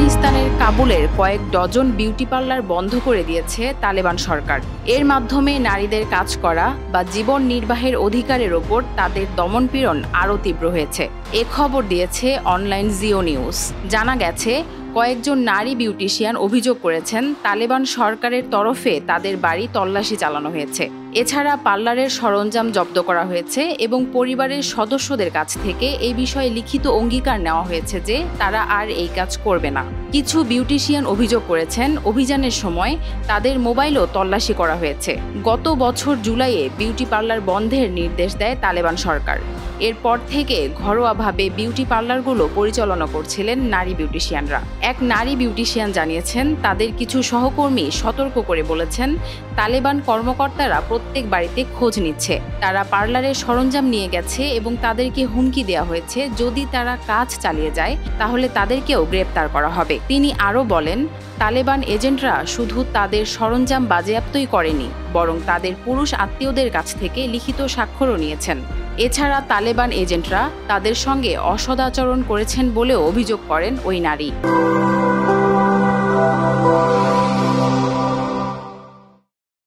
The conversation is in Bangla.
আফগানিস্তানের কাবুলের কয়েক ডজন বিউটি পার্লার বন্ধ করে দিয়েছে তালেবান সরকার। এর মাধ্যমে নারীদের কাজ করা বা জীবন নির্বাহের অধিকারের ওপর তাদের দমনপীড়ন আরও তীব্র হয়েছে। এ খবর দিয়েছে অনলাইন জিও নিউজ। জানা গেছে, কয়েকজন নারী বিউটিশিয়ান অভিযোগ করেছেন তালেবান সরকারের তরফে তাদের বাড়ি তল্লাশি চালানো হয়েছে। এছাড়া পার্লারের সরঞ্জাম জব্দ করা হয়েছে এবং পরিবারের সদস্যদের কাছ থেকে এই বিষয়ে লিখিত অঙ্গীকার নেওয়া হয়েছে যে তারা আর এই কাজ করবে না। কিছু বিউটিশিয়ান অভিযোগ করেছেন অভিযানের সময় তাদের মোবাইলও তল্লাশি করা হয়েছে। গত বছর জুলাইয়ে বিউটি পার্লার বন্ধের নির্দেশ দেয় তালেবান সরকার। এরপর থেকে ঘরোয়াভাবে বিউটি পার্লারগুলো পরিচালনা করছিলেন নারী বিউটিশিয়ানরা। এক নারী বিউটিশিয়ান জানিয়েছেন, তাদের কিছু সহকর্মী সতর্ক করে বলেছেন তালেবান কর্মকর্তারা প্রত্যেক বাড়িতে খোঁজ নিচ্ছে। তারা পার্লারের সরঞ্জাম নিয়ে গেছে এবং তাদেরকে হুমকি দেওয়া হয়েছে যদি তারা কাজ চালিয়ে যায় তাহলে তাদেরকেও গ্রেপ্তার করা হবে। তিনি আরও বলেন, তালেবান এজেন্টরা শুধু তাদের সরঞ্জাম বাজেয়াপ্তই করেনি, বরং তাদের পুরুষ আত্মীয়দের কাছ থেকে লিখিত স্বাক্ষরও নিয়েছেন। এছাড়া তালেবান এজেন্টরা তাদের সঙ্গে অসদাচরণ করেছেন বলেও অভিযোগ করেন ওই নারী।